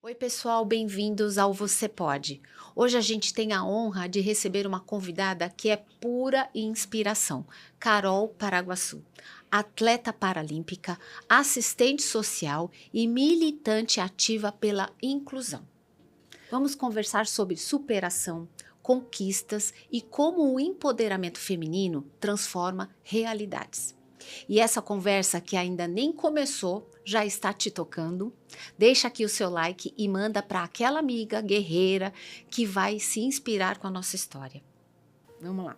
Oi, pessoal, bem-vindos ao Você Pode. Hoje a gente tem a honra de receber uma convidada que é pura inspiração, Carol Paraguaçu, atleta paralímpica, assistente social e militante ativa pela inclusão. Vamos conversar sobre superação, conquistas e como o empoderamento feminino transforma realidades. E essa conversa que ainda nem começou, já está te tocando? Deixa aqui o seu like e manda para aquela amiga guerreira que vai se inspirar com a nossa história. Vamos lá.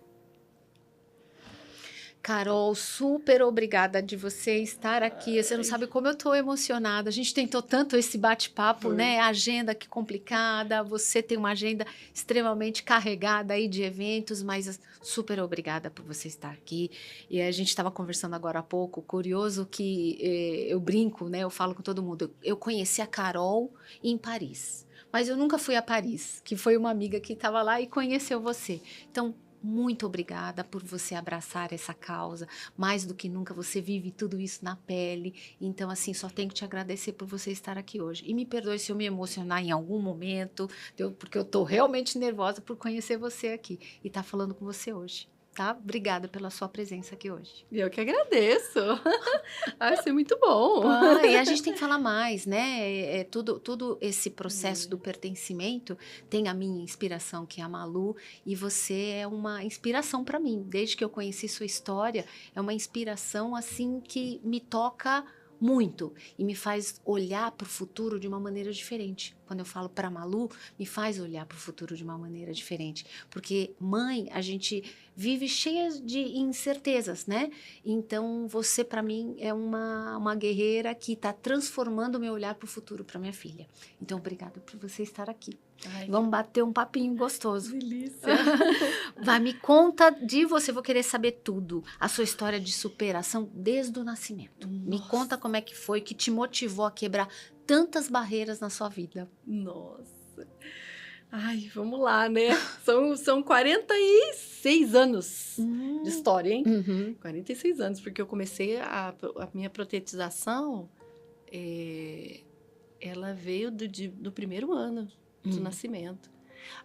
Carol, super obrigada de você estar aqui. Você não sabe como eu estou emocionada. A gente tentou tanto esse bate-papo, né? Agenda que complicada. Você tem uma agenda extremamente carregada aí de eventos, mas super obrigada por você estar aqui. E a gente estava conversando agora há pouco, curioso que eu brinco, né? Eu falo com todo mundo. Eu conheci a Carol em Paris, mas eu nunca fui a Paris, que foi uma amiga que estava lá e conheceu você. Então, muito obrigada por você abraçar essa causa. Mais do que nunca, você vive tudo isso na pele. Então, assim, só tenho que te agradecer por você estar aqui hoje. E me perdoe se eu me emocionar em algum momento, porque eu estou realmente nervosa por conhecer você aqui e estar falando com você hoje. Tá? Obrigada pela sua presença aqui hoje. Eu que agradeço. Vai ser muito bom. E a gente tem que falar mais, né? Tudo esse processo do pertencimento tem a minha inspiração, que é a Malu, e você é uma inspiração para mim. Desde que eu conheci sua história, é uma inspiração assim que me toca muito e me faz olhar para o futuro de uma maneira diferente. Quando eu falo para Malu, me faz olhar para o futuro de uma maneira diferente, porque mãe, a gente vive cheia de incertezas, né? Então, você, para mim, é uma guerreira que está transformando o meu olhar para o futuro, para minha filha. Então, obrigada por você estar aqui. Ai, Vamos bater um papinho gostoso. delícia. Vai, me conta de você, vou querer saber tudo. A sua história de superação desde o nascimento. Me conta como é que foi, que te motivou a quebrar tantas barreiras na sua vida. Nossa. Ai, vamos lá, né? São 46 anos de história, hein? Uhum. 46 anos, porque eu comecei a minha protetização, ela veio do primeiro ano de nascimento.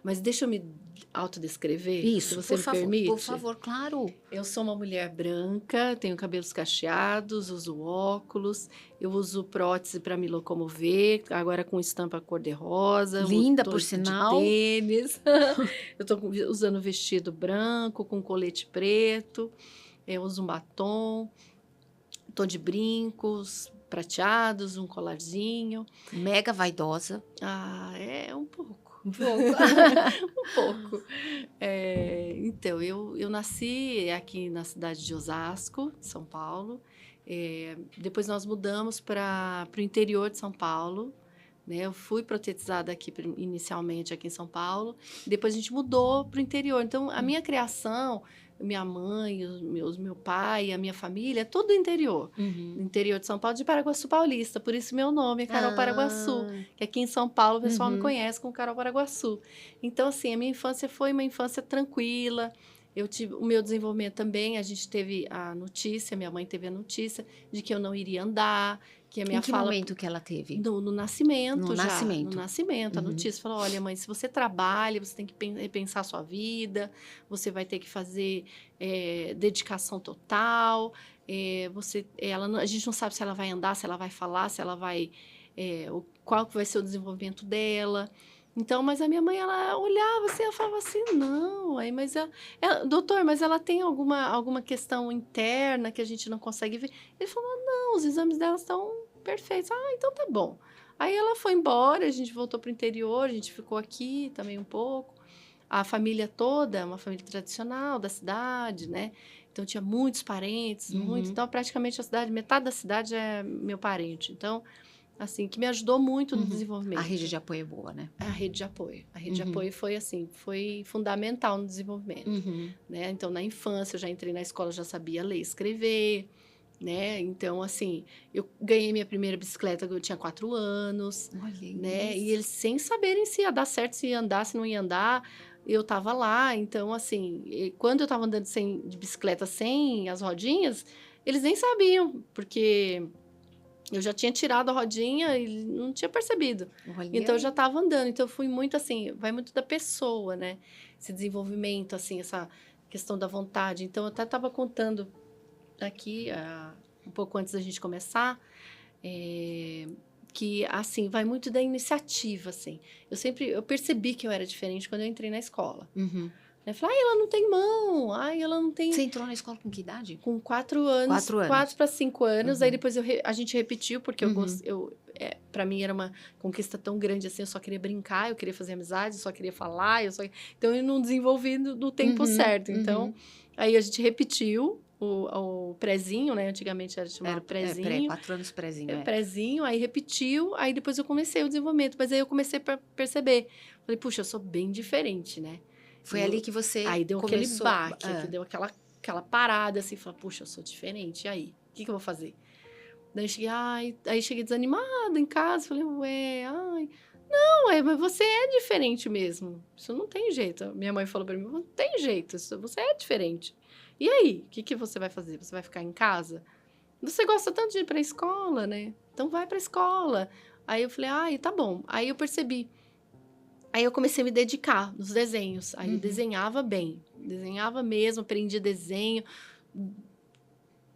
Mas deixa eu me autodescrever, se Isso, você por me favor, permite. por favor, claro. Eu sou uma mulher branca, tenho cabelos cacheados, uso óculos, eu uso prótese para me locomover, agora com estampa cor-de-rosa, Linda, tô por de sinal. tênis. Eu estou usando vestido branco com colete preto, eu uso um batom, tô de brincos prateados, um colarzinho. Mega vaidosa. Ah, é um pouco. Um pouco. Um pouco. Então, eu nasci aqui na cidade de Osasco, São Paulo. Depois nós mudamos para o interior de São Paulo. Né? Eu fui protetizada aqui inicialmente aqui em São Paulo. Depois a gente mudou para o interior. Então, a minha criação, minha mãe, meu pai, a minha família, é tudo do interior. No interior de São Paulo, de Paraguaçu Paulista. Por isso meu nome é Carol Paraguaçu. Que aqui em São Paulo o pessoal me conhece como Carol Paraguaçu. Então, assim, a minha infância foi uma infância tranquila. Eu tive o meu desenvolvimento também. A gente teve a notícia, minha mãe teve a notícia de que eu não iria andar, que a minha Em que fala momento que ela teve? no nascimento No já. nascimento. No nascimento. A notícia falou: olha, mãe, se você trabalha, você tem que repensar a sua vida, você vai ter que fazer dedicação total. A gente não sabe se ela vai andar, se ela vai falar, se ela vai. Qual que vai ser o desenvolvimento dela. Então, mas a minha mãe, ela olhava assim, ela falava assim, não, aí, mas doutor, mas ela tem alguma questão interna que a gente não consegue ver. Ele falou, não, os exames dela estão perfeitos. Ah, então tá bom. Aí ela foi embora, a gente voltou para o interior, a gente ficou aqui também um pouco. A família toda, uma família tradicional da cidade, né? Então tinha muitos parentes, então praticamente a cidade, metade da cidade é meu parente. Então, assim, que me ajudou muito no desenvolvimento. A rede de apoio é boa, né? A rede de apoio. A rede de apoio foi assim, foi fundamental no desenvolvimento, né? Então, na infância, eu já entrei na escola, já sabia ler e escrever, né? Então, assim, eu ganhei minha primeira bicicleta quando eu tinha 4 anos, Olha né? isso. E eles sem saberem se ia dar certo, se ia andar, se não ia andar, eu tava lá. Então, assim, quando eu tava andando de bicicleta sem as rodinhas, eles nem sabiam, porque Eu já tinha tirado a rodinha e não tinha percebido. Olha Então, eu já aí. estava andando. Então, eu fui muito assim, vai muito da pessoa, né? Esse desenvolvimento, assim, essa questão da vontade. Então, eu até estava contando aqui, um pouco antes da gente começar, que, assim, vai muito da iniciativa, assim. Eu percebi que eu era diferente quando eu entrei na escola. Uhum. Eu falei, ai, ela não tem mão, ai, ela não tem... Você entrou na escola com que idade? Com 4 anos, 4 anos. 4 para 5 anos, aí Uhum. depois a gente repetiu, porque Uhum. para mim era uma conquista tão grande assim, eu só queria brincar, eu queria fazer amizade, eu só queria falar, então eu não desenvolvi no tempo Uhum. certo. Então, Uhum. aí a gente repetiu o prezinho, né? Antigamente era chamado prezinho. 4 anos prezinho, Prezinho, aí repetiu, aí depois eu comecei o desenvolvimento, mas aí eu comecei a perceber. Falei, puxa, eu sou bem diferente, né? Foi ali que você Aí deu começou... aquele baque, que deu aquela parada, assim, falei, puxa, eu sou diferente, e aí? O que eu vou fazer? Daí eu cheguei, aí cheguei desanimada em casa, falei, não, mas você é diferente mesmo, isso não tem jeito. Minha mãe falou pra mim, não tem jeito, você é diferente. E aí, o que você vai fazer? Você vai ficar em casa? Você gosta tanto de ir pra escola, né? Então vai pra escola. Aí eu falei, tá bom. Aí eu percebi. Aí eu comecei a me dedicar nos desenhos. Aí eu desenhava bem. Desenhava mesmo, aprendi desenho.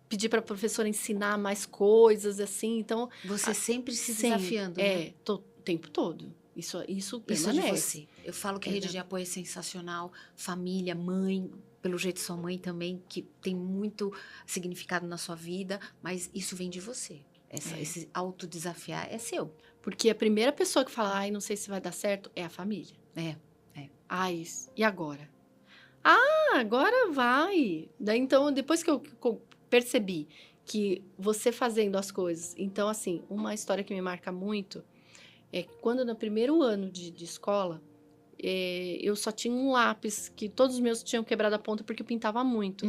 Pedi para a professora ensinar mais coisas, assim. Então, Você sempre se desafiando, né? o tempo todo. Isso Isso permanece. de você. Eu falo que a rede de apoio é sensacional. Família, mãe, pelo jeito sua mãe também, que tem muito significado na sua vida, mas isso vem de você. Esse autodesafiar é seu. Porque a primeira pessoa que fala, não sei se vai dar certo, é a família. É. E agora? Agora vai. Daí, então, depois que eu percebi que você fazendo as coisas... Então, assim, uma história que me marca muito é que quando no primeiro ano de escola, eu só tinha um lápis, que todos os meus tinham quebrado a ponta porque eu pintava muito.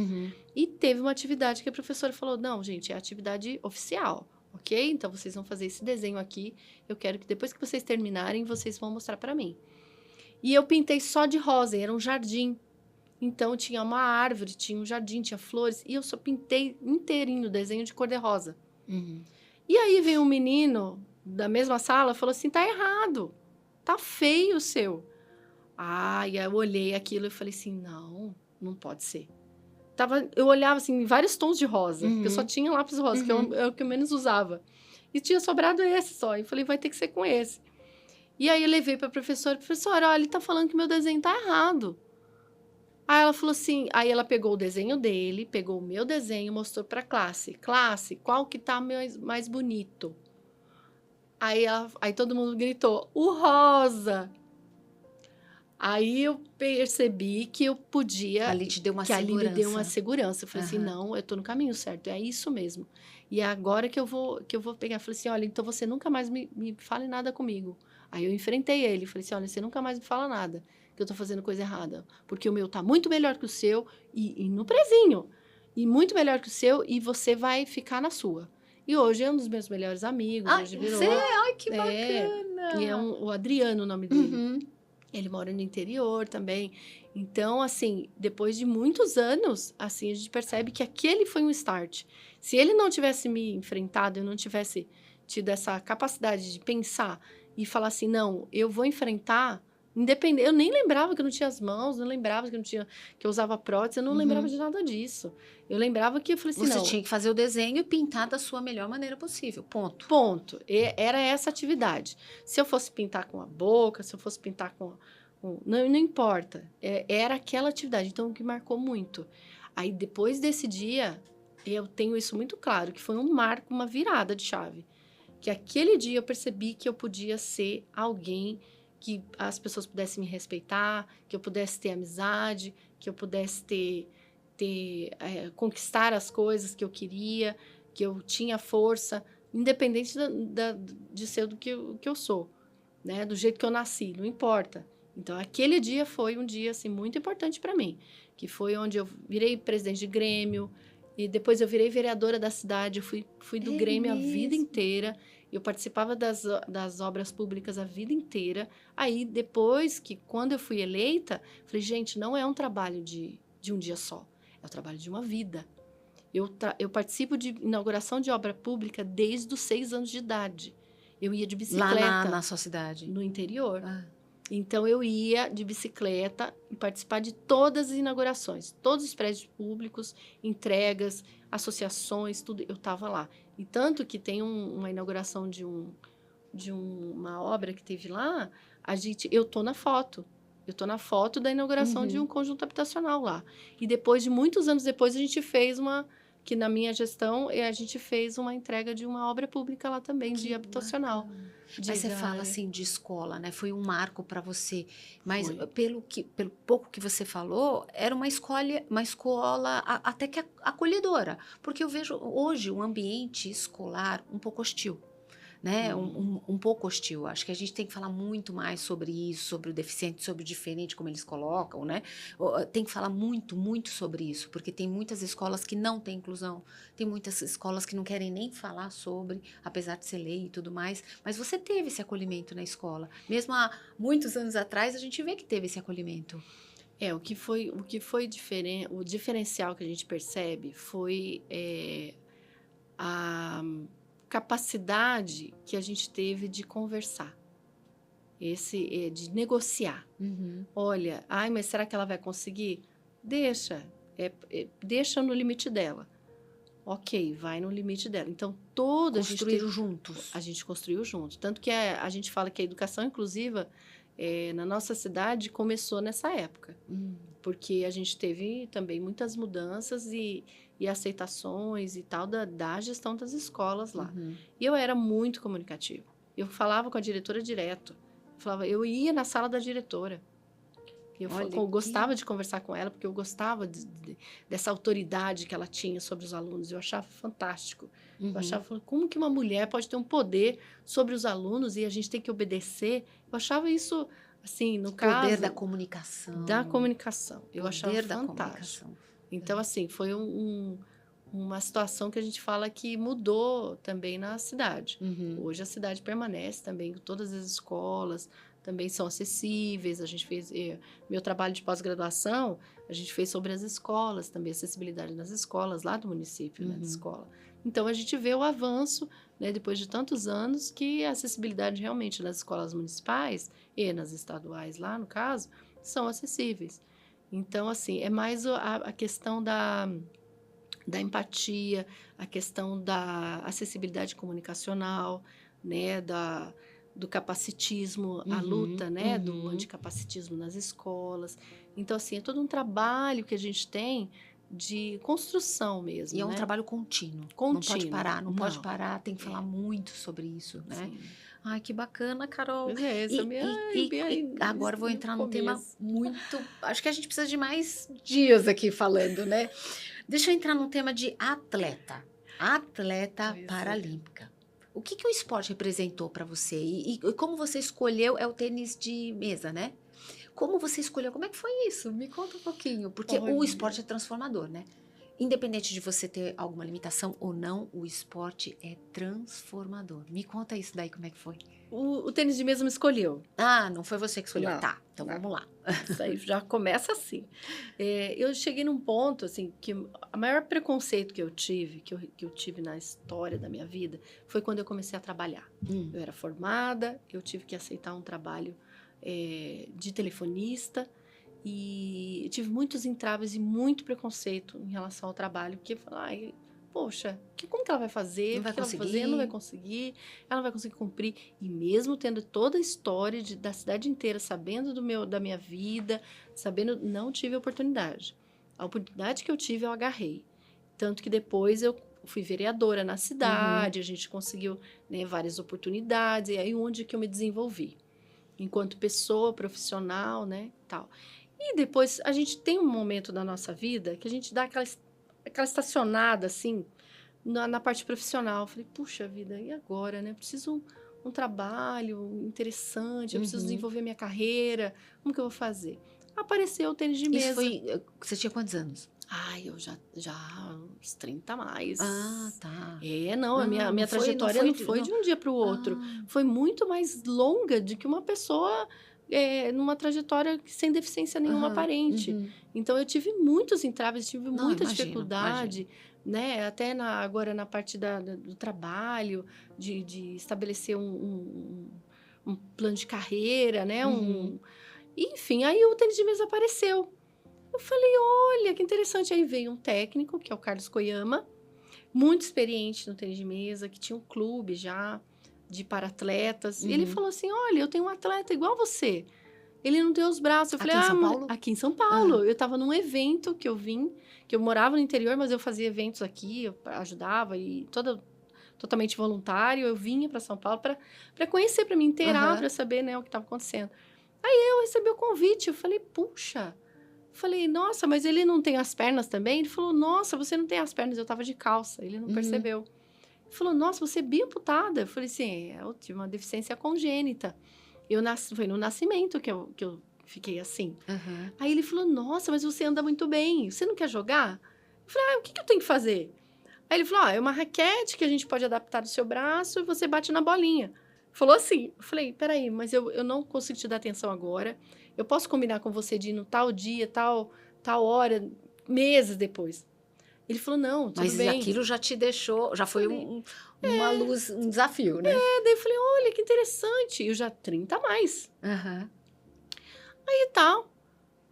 E teve uma atividade que a professora falou, não, gente, é atividade oficial, ok? Então, vocês vão fazer esse desenho aqui, eu quero que depois que vocês terminarem, vocês vão mostrar para mim. E eu pintei só de rosa, era um jardim. Então, tinha uma árvore, tinha um jardim, tinha flores, e eu só pintei inteirinho o desenho de cor-de-rosa. E aí veio um menino da mesma sala e falou assim, tá errado, tá feio o seu. E aí eu olhei aquilo e falei assim, não pode ser. Eu olhava assim, em vários tons de rosa, porque eu só tinha lápis rosa, que é o que eu menos usava. E tinha sobrado esse só, e falei, vai ter que ser com esse. E aí eu levei pra professora, olha, ele tá falando que meu desenho tá errado. Aí ela falou assim, aí ela pegou o desenho dele, pegou o meu desenho, mostrou pra classe. Classe, qual que tá mais bonito? Aí todo mundo gritou, o rosa. Aí eu percebi que eu podia... Ali te deu uma que ali me deu uma segurança. segurança. Eu falei assim, não, eu tô no caminho certo, é isso mesmo. E é agora que eu vou pegar. Eu falei assim, olha, então você nunca mais me fale nada comigo. Aí eu enfrentei ele, falei assim, olha, você nunca mais me fala nada, que eu tô fazendo coisa errada. Porque o meu tá muito melhor que o seu, e no prezinho. E muito melhor que o seu, e você vai ficar na sua. E hoje é um dos meus melhores amigos. Hoje virou, Ai, que bacana! E é o Adriano, o nome dele. Ele mora no interior também. Então, assim, depois de muitos anos, assim, a gente percebe que aquele foi um start. Se ele não tivesse me enfrentado, eu não tivesse tido essa capacidade de pensar e falar assim, não, eu vou enfrentar, independente. Eu nem lembrava que eu não tinha as mãos, não lembrava que eu usava prótese, eu não lembrava de nada disso. Eu lembrava que eu falei assim, Você tinha que fazer o desenho e pintar da sua melhor maneira possível, ponto. Ponto. Era essa atividade. Se eu fosse pintar com a boca, se eu fosse pintar com não importa. Era aquela atividade. Então, o que marcou muito. Aí, depois desse dia, eu tenho isso muito claro, que foi um marco, uma virada de chave. Que aquele dia eu percebi que eu podia ser alguém que as pessoas pudessem me respeitar, que eu pudesse ter amizade, que eu pudesse conquistar as coisas que eu queria, que eu tinha força, independente de ser do que eu sou, né? Do jeito que eu nasci, não importa. Então, aquele dia foi um dia assim, muito importante para mim, que foi onde eu virei presidente de Grêmio, e depois eu virei vereadora da cidade, eu fui do Grêmio a vida inteira, eu participava das obras públicas a vida inteira. Aí, depois quando eu fui eleita, falei, gente, não é um trabalho de um dia só, é o trabalho de uma vida. Eu participo de inauguração de obra pública desde os 6 anos de idade. Eu ia de Lá bicicleta na sua cidade? no interior. Ah, Então, eu ia de bicicleta e participar de todas as inaugurações, todos os prédios públicos, entregas, associações, tudo, eu estava lá. E tanto que tem uma inauguração de uma obra que teve lá, eu tô na foto. Eu tô na foto da inauguração de um conjunto habitacional lá. E depois de muitos anos depois, a gente fez que na minha gestão, a gente fez uma entrega de uma obra pública lá também, de habitacional. mas você fala assim de escola, né? Foi um marco para você. Mas Foi. pelo pouco que você falou, era uma escola até que acolhedora. Porque eu vejo hoje um ambiente escolar um pouco hostil. Né? Um pouco hostil. Acho que a gente tem que falar muito mais sobre isso, sobre o deficiente, sobre o diferente, como eles colocam, né? Tem que falar muito, muito sobre isso, porque tem muitas escolas que não têm inclusão, tem muitas escolas que não querem nem falar sobre, apesar de ser lei e tudo mais, mas você teve esse acolhimento na escola. Mesmo há muitos anos atrás, a gente vê que teve esse acolhimento. O diferencial que a gente percebe foi a capacidade que a gente teve de conversar, de negociar. Olha, mas será que ela vai conseguir? Deixa, deixa no limite dela. Ok, vai no limite dela. Então, Construíram juntos. A gente construiu junto. Tanto que a gente fala que a educação inclusiva na nossa cidade começou nessa época. Porque a gente teve também muitas mudanças e aceitações e tal da gestão das escolas lá. E eu era muito comunicativa. Eu falava com a diretora direto. Eu ia na sala da diretora. Eu gostava de conversar com ela, porque eu gostava dessa autoridade que ela tinha sobre os alunos. Eu achava fantástico. Eu achava, como que uma mulher pode ter um poder sobre os alunos e a gente tem que obedecer? Eu achava isso, assim, no caso... O poder da comunicação. Da comunicação. Eu achava fantástico. Comunicação. Então, assim, foi uma situação que a gente fala que mudou também na cidade. Hoje a cidade permanece também, todas as escolas também são acessíveis. A gente fez meu trabalho de pós-graduação, a gente fez sobre as escolas, também acessibilidade nas escolas lá do município, né, da escola. Então a gente vê o avanço, né, depois de tantos anos, que a acessibilidade realmente nas escolas municipais e nas estaduais lá, no caso, são acessíveis. Então, assim, é mais a questão da empatia, a questão da acessibilidade comunicacional, né, do capacitismo, a luta, né, do anticapacitismo nas escolas. Então, assim, é todo um trabalho que a gente tem de construção mesmo, E é um né? trabalho contínuo. Contínuo. Não pode parar, não pode Não. parar, tem que falar muito sobre isso, né? Sim. Ai, que bacana, Carol. Pois é, E agora eu vou entrar num tema começo. muito... Acho que a gente precisa de mais dias aqui falando, né? Deixa eu entrar num tema de atleta. Atleta Pois é. paralímpica. O que o esporte representou para você? E como você escolheu, é o tênis de mesa, né? Como você escolheu? Como é que foi isso? Me conta um pouquinho. Porque o Olha. esporte é transformador, né? Independente de você ter alguma limitação ou não, o esporte é transformador. Me conta isso daí, como é que foi? O tênis de mesa me escolheu. Ah, não foi você que escolheu. Não, Tá, então não. vamos lá. Isso aí já começa assim. Eu cheguei num ponto, assim, que o maior preconceito que eu tive, que eu tive na história da minha vida, foi quando eu comecei a trabalhar. Eu era formada, eu tive que aceitar um trabalho de telefonista e eu tive muitos entraves e muito preconceito em relação ao trabalho, porque eu falei, poxa, como que ela vai fazer? Não vai O que ela conseguir. fazer? Não vai conseguir, ela não vai conseguir cumprir. E mesmo tendo toda a história da cidade inteira, sabendo da minha vida, sabendo, não tive oportunidade. A oportunidade que eu tive, eu agarrei. Tanto que depois eu fui vereadora na cidade, a gente conseguiu, né, várias oportunidades, e aí onde que eu me desenvolvi. Enquanto pessoa, profissional, né, tal. E depois, a gente tem um momento da nossa vida que a gente dá aquela estacionada, assim, na parte profissional. Eu falei, puxa vida, e agora, né? Preciso um trabalho interessante, eu preciso desenvolver minha carreira, como que eu vou fazer? Apareceu o tênis de mesa. Isso foi... Você tinha quantos anos? Eu já uns 30 a mais. Ah, tá. Não, a minha trajetória não foi de um dia para o outro. Foi muito mais longa do que uma pessoa numa trajetória sem deficiência nenhuma aparente. Então, eu tive muitos entraves, tive muita dificuldade, né? Até agora na parte do trabalho, de estabelecer um plano de carreira, né? Uhum. Enfim, aí o tênis de mesa apareceu. Eu falei, olha, que interessante. Aí veio um técnico, que é o Carlos Koyama, muito experiente no tênis de mesa, que tinha um clube já de para-atletas. Ele Uhum. falou assim, olha, eu tenho um atleta igual você. Ele não tem os braços. Eu falei, Aqui em São mas Paulo? aqui em São Paulo. Aham. Eu estava num evento que eu vim, que eu morava no interior, mas eu fazia eventos aqui, eu ajudava e totalmente voluntário. Eu vinha para São Paulo para conhecer, para me inteirar, Aham. para saber, né, o que estava acontecendo. Aí eu recebi o convite, eu falei, puxa. Falei, nossa, mas ele não tem as pernas também? Ele falou, nossa, você não tem as pernas. Eu tava de calça, ele não Uhum. percebeu. Ele falou, nossa, você é biamputada. Eu falei, sim, eu tive uma deficiência congênita. Foi no nascimento que eu fiquei assim. Aham. Aí ele falou, nossa, mas você anda muito bem, você não quer jogar? Eu falei, o que eu tenho que fazer? Aí ele falou, é uma raquete que a gente pode adaptar no seu braço e você bate na bolinha. Falou assim. Eu falei, peraí, mas eu não consigo te dar atenção agora. Eu posso combinar com você de ir no tal dia, tal hora, meses depois. Ele falou, não, tudo Mas bem. aquilo já te deixou, já foi Falei, uma luz, um desafio, né? daí eu falei, olha, que interessante. Eu já 30 a mais. Aham. E tal.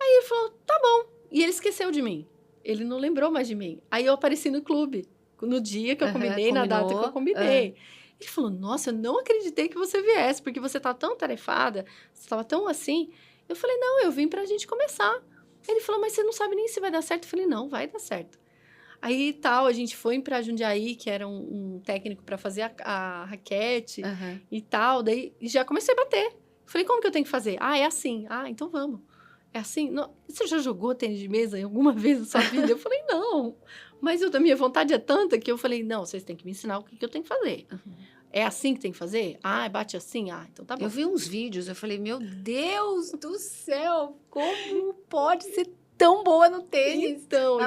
Aí ele falou, tá bom. E ele esqueceu de mim. Ele não lembrou mais de mim. Aí eu apareci no clube, no dia que eu Aham. combinei, na data que eu Combinou. Ah. combinei. Ele falou, nossa, eu não acreditei que você viesse, porque você tá tão tarefada, você estava tão assim. Eu falei, não, eu vim pra gente começar. Ele falou, mas você não sabe nem se vai dar certo. Eu falei, não, vai dar certo. Aí tal, a gente foi pra Jundiaí, que era um técnico para fazer a raquete Aham. e tal. Daí já comecei a bater. Falei, como que eu tenho que fazer? Ah, é assim. Ah, então vamos. É assim? Não, você já jogou tênis de mesa em alguma vez na sua vida? Eu falei, não. Mas a minha vontade é tanta que eu falei, não, vocês têm que me ensinar o que eu tenho que fazer. É assim que tem que fazer? Ah, bate assim? Ah, então tá Eu bom. vi uns vídeos, eu falei, meu Deus do céu, como pode ser tão boa no tênis? Então,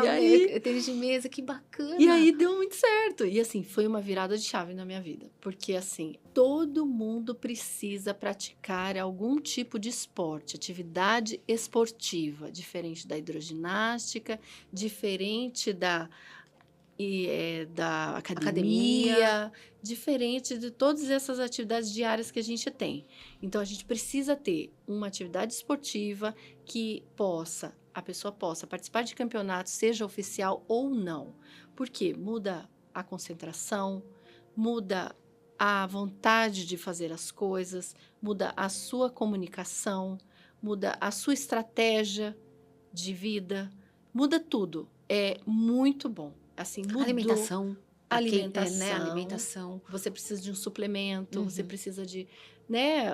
Tênis de mesa, que e bacana. aí deu muito certo. E assim, foi uma virada de chave na minha vida. Porque assim, todo mundo precisa praticar algum tipo de esporte, atividade esportiva, diferente da hidroginástica, diferente da Academia. academia, diferente de todas essas atividades diárias que a gente tem. Então, a gente precisa ter uma atividade esportiva que a pessoa possa participar de campeonatos, seja oficial ou não. Porque muda a concentração, muda a vontade de fazer as coisas, muda a sua comunicação, muda a sua estratégia de vida, muda tudo. É muito bom. Assim, mudou Alimentação. a Né? alimentação. Alimentação. Você precisa de um suplemento, você Uhum. precisa de, né,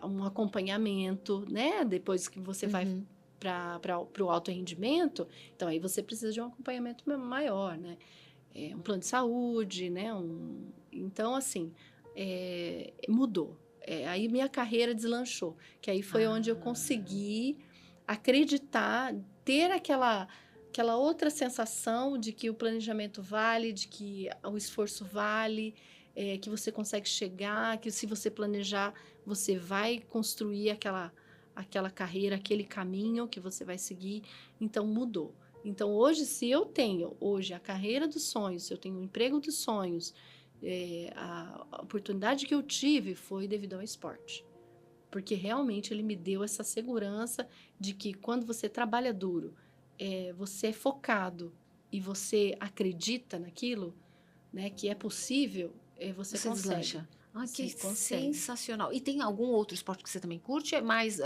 um acompanhamento, né? Depois que você vai Uhum. para o alto rendimento, então aí você precisa de um acompanhamento maior, né? Um plano de saúde, né? Então, assim, mudou. Aí minha carreira deslanchou, que aí foi onde eu Ah. consegui acreditar, ter aquela outra sensação de que o planejamento vale, de que o esforço vale, que você consegue chegar, que se você planejar, você vai construir aquela carreira, aquele caminho que você vai seguir. Então, mudou. Então, hoje, se eu tenho a carreira dos sonhos, se eu tenho o emprego dos sonhos, a oportunidade que eu tive foi devido ao esporte. Porque realmente ele me deu essa segurança de que quando você trabalha duro, você é focado e você acredita naquilo, né, que é possível, você Você consegue. deslancha. Ah, que Você consegue. sensacional. E tem algum outro esporte que você também curte? É mais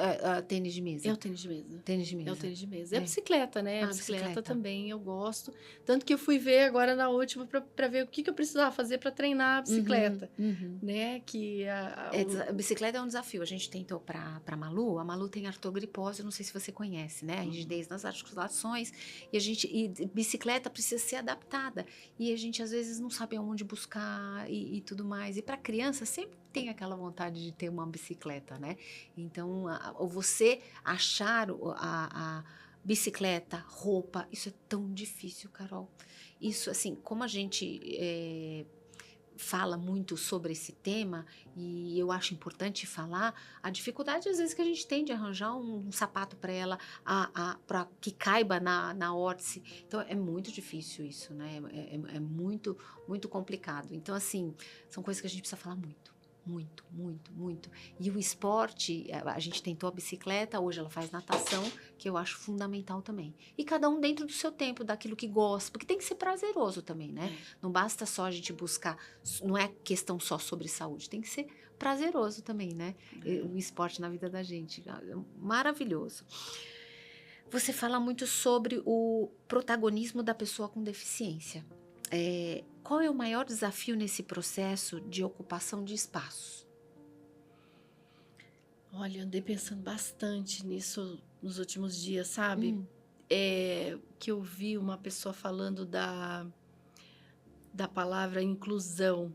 tênis de É mesa? o tênis de mesa. Tênis de É o mesa. tênis de mesa. É a É. bicicleta, né? A Ah, bicicleta bicicleta. também eu gosto. Tanto que eu fui ver agora na última para ver o que eu precisava fazer para treinar a Uhum, bicicleta, uhum. né? Que A bicicleta é um desafio. A gente tentou para Malu. A Malu tem artrogripose, eu não sei se você conhece, né? A rigidez nas articulações. E bicicleta precisa ser adaptada. E a gente às vezes não sabe aonde buscar e tudo mais. E para criança sempre tem aquela vontade de ter uma bicicleta, né? Então, você achar a bicicleta, roupa, isso é tão difícil, Carol. Isso, assim, como a gente fala muito sobre esse tema, e eu acho importante falar, a dificuldade às vezes que a gente tem de arranjar um sapato para ela, para que caiba na órtese. Então é muito difícil isso, né? É muito, muito complicado. Então, assim, são coisas que a gente precisa falar muito. Muito, muito, muito. E o esporte, a gente tentou a bicicleta, hoje ela faz natação, que eu acho fundamental também. E cada um dentro do seu tempo, daquilo que gosta, porque tem que ser prazeroso também, né? Não basta só a gente buscar, não é questão só sobre saúde, tem que ser prazeroso também, né? O esporte na vida da gente, é maravilhoso. Você fala muito sobre o protagonismo da pessoa com deficiência. Qual é o maior desafio nesse processo de ocupação de espaços? Olha, eu andei pensando bastante nisso nos últimos dias, sabe? Hum, Que eu vi uma pessoa falando da palavra inclusão,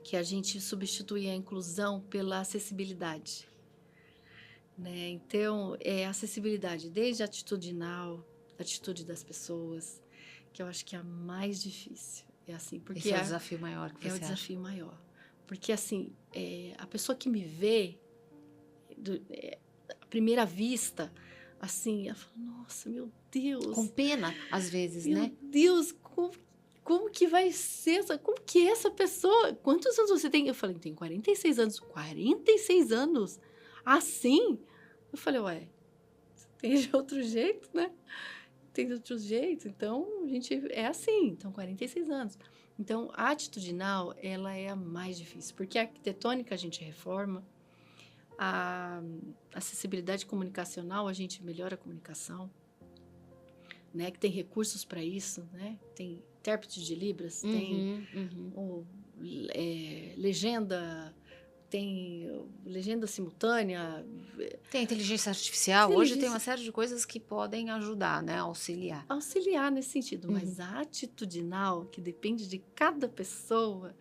que a gente substitui a inclusão pela acessibilidade, né? Então, é acessibilidade desde a atitudinal, a atitude das pessoas, que eu acho que é a mais difícil. É assim, porque esse é o desafio maior que é o você acha? desafio maior. Porque, assim, a pessoa que me vê, à primeira vista, assim, ela fala, nossa, meu Com Deus, pena, às vezes, meu né? Deus, como que vai ser como que é essa pessoa? Quantos anos você tem? Eu falei, tem 46 anos. 46 anos? Assim? Eu falei, ué, tem de outro jeito, né? Tem de outro jeito. Então, a gente é assim. Então, 46 anos. Então, a atitudinal, ela é a mais difícil. Porque a arquitetônica a gente reforma. A acessibilidade comunicacional, a gente melhora a comunicação. Né, que tem recursos para isso, né? Tem intérprete de Libras, tem legenda, tem legenda simultânea, Tem inteligência artificial, hoje tem uma inteligência série de coisas que podem ajudar, né? Auxiliar. auxiliar nesse sentido, Uhum. mas a atitudinal, que depende de cada pessoa,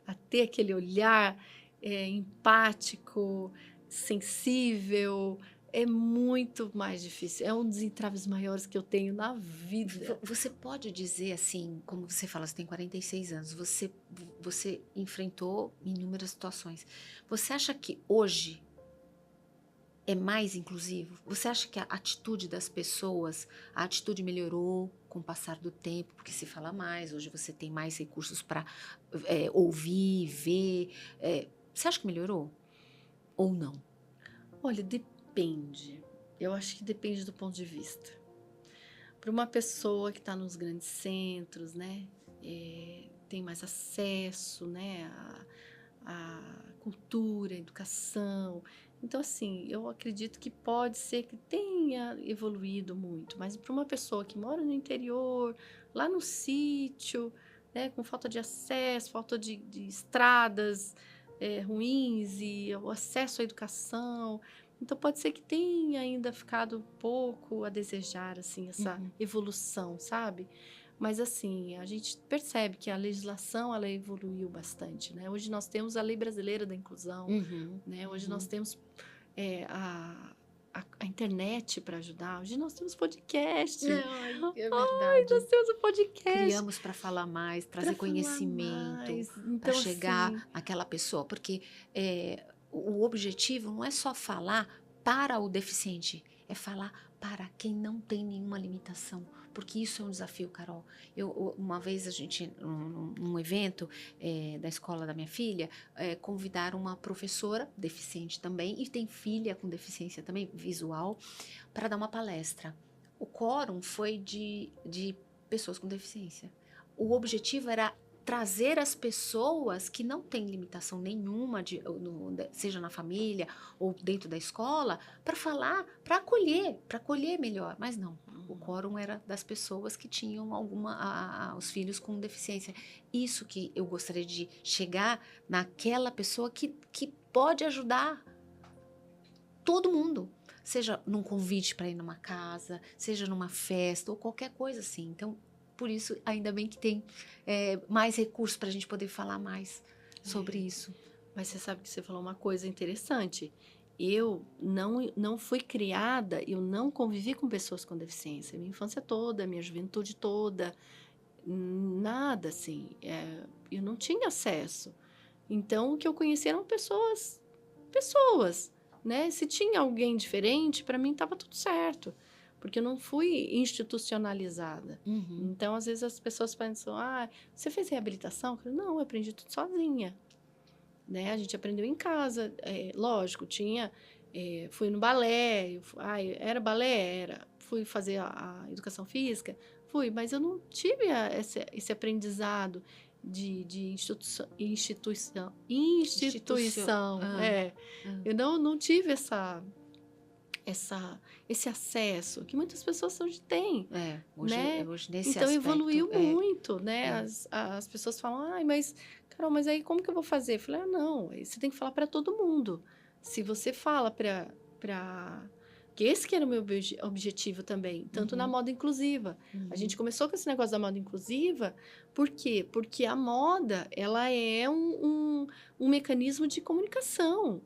a ter aquele olhar empático, sensível, é muito mais difícil. É um dos entraves maiores que eu tenho na vida. Você pode dizer assim, como você fala, você tem 46 anos, você enfrentou inúmeras situações. Você acha que hoje é mais inclusivo? Você acha que a atitude das pessoas, a atitude melhorou com o passar do tempo? Porque se fala mais, hoje você tem mais recursos para ouvir, ver. Você acha que melhorou? Ou não? Olha, depende. Eu acho que depende do ponto de vista. Para uma pessoa que está nos grandes centros, né, tem mais acesso, né, à cultura, à educação. Então, assim, eu acredito que pode ser que tenha evoluído muito, mas para uma pessoa que mora no interior, lá no sítio, né, com falta de acesso, falta de estradas ruins e o acesso à educação, então pode ser que tenha ainda ficado um pouco a desejar, assim, essa Uhum. evolução, sabe? Mas assim, a gente percebe que a legislação ela evoluiu bastante, né? Hoje nós temos a Lei Brasileira da Inclusão, Uhum. né? Hoje nós Uhum. temos a internet para ajudar. Hoje nós temos podcast. Ai, é Nós verdade. temos o podcast Criamos para falar mais, para trazer falar conhecimento, mais. para Então, assim, chegar naquela pessoa, porque o objetivo não é só falar para o deficiente, é falar para quem não tem nenhuma limitação, porque isso é um desafio, Carol. Uma vez a gente, num evento da escola da minha filha, convidaram uma professora deficiente também, e tem filha com deficiência também, visual, para dar uma palestra. O quórum foi de pessoas com deficiência. O objetivo era trazer as pessoas que não têm limitação nenhuma, seja na família ou dentro da escola, para falar, para acolher melhor. Mas não, o quórum era das pessoas que tinham os filhos com deficiência. Isso que eu gostaria de chegar naquela pessoa que pode ajudar todo mundo. Seja num convite para ir numa casa, seja numa festa ou qualquer coisa assim. Então, por isso, ainda bem que tem mais recursos para a gente poder falar mais sobre isso. mas você sabe que você falou uma coisa interessante. Eu não fui criada, eu não convivi com pessoas com deficiência. Minha infância toda, minha juventude toda, Nada, assim. Eu não tinha acesso. Então, o que eu conhecia eram pessoas, né? Se tinha alguém diferente, para mim estava tudo certo, porque eu não fui institucionalizada. Uhum. Então, às vezes as pessoas pensam, você fez reabilitação? Eu falei, não, eu aprendi tudo sozinha, né? A gente aprendeu em casa, lógico, fui no balé, era balé, era, fui fazer a educação física, fui, mas eu não tive esse aprendizado de instituição, Ah, eu não tive esse acesso que muitas pessoas hoje têm, né? hoje nesse Então aspecto, evoluiu muito, né? é. As pessoas falam, mas Carol, mas aí como que eu vou fazer? Eu falei, não, aí você tem que falar para todo mundo. Se você fala para que esse que era o meu objetivo também, tanto na Uhum. moda inclusiva. A gente começou com esse negócio da moda inclusiva, por quê? Porque a moda, ela é um mecanismo de comunicação.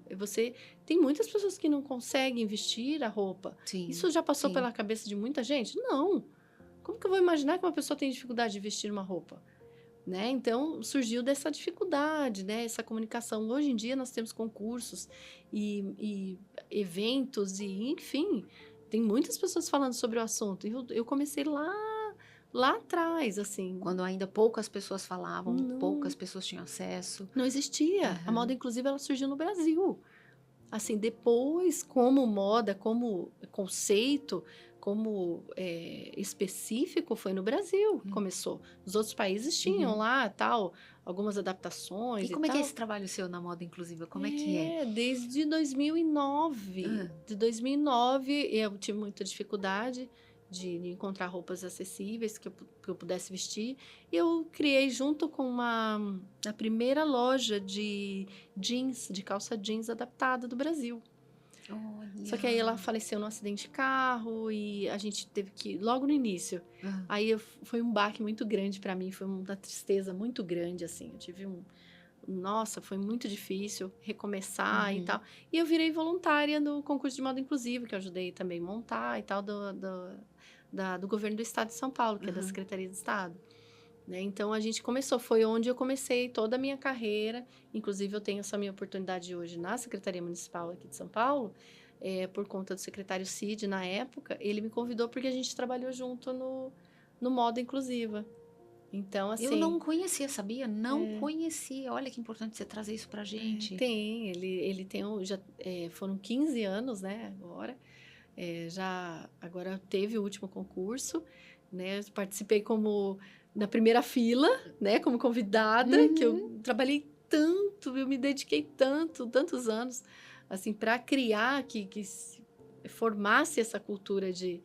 Tem muitas pessoas que não conseguem vestir a roupa. Sim, Isso já passou sim. pela cabeça de muita gente? Não. Como que eu vou imaginar que uma pessoa tem dificuldade de vestir uma roupa? Né? Então, surgiu dessa dificuldade, né? Essa comunicação. Hoje em dia, nós temos concursos e eventos, enfim, tem muitas pessoas falando sobre o assunto. Eu comecei lá atrás, assim. Quando ainda poucas pessoas falavam, poucas Não, pessoas tinham acesso. não existia. A moda, inclusive, ela surgiu no Brasil. Assim, depois, como moda, como conceito, como específico, foi no Brasil que começou. Os outros países tinham lá, tal, algumas adaptações E e como é que é tal. esse trabalho seu na moda inclusiva? Como é que é? Desde 2009. De 2009, eu tive muita dificuldade de encontrar roupas acessíveis que eu pudesse vestir. E eu criei junto com a primeira loja de jeans, de calça jeans adaptada do Brasil. Só que aí ela faleceu num acidente de carro e a gente teve que, logo no início, aí foi um baque muito grande para mim, foi uma tristeza muito grande, assim. Eu tive nossa, foi muito difícil recomeçar e tal. E eu virei voluntária no concurso de moda inclusiva, que eu ajudei também a montar e tal, do governo do estado de São Paulo, que é da Secretaria de Estado. Né? Então, a gente começou, foi onde eu comecei toda a minha carreira. Inclusive, eu tenho essa minha oportunidade hoje na Secretaria Municipal aqui de São Paulo, por conta do secretário Cid, na época. Ele me convidou porque a gente trabalhou junto no Moda Inclusiva. Então, assim... Eu não conhecia, sabia? Não conhecia. Olha que importante você trazer isso pra gente. Ele tem, foram 15 anos, né, agora. Agora teve o último concurso, né, eu participei na primeira fila, né, como convidada, que eu trabalhei tanto, eu me dediquei tantos anos, assim, para criar, que formasse essa cultura de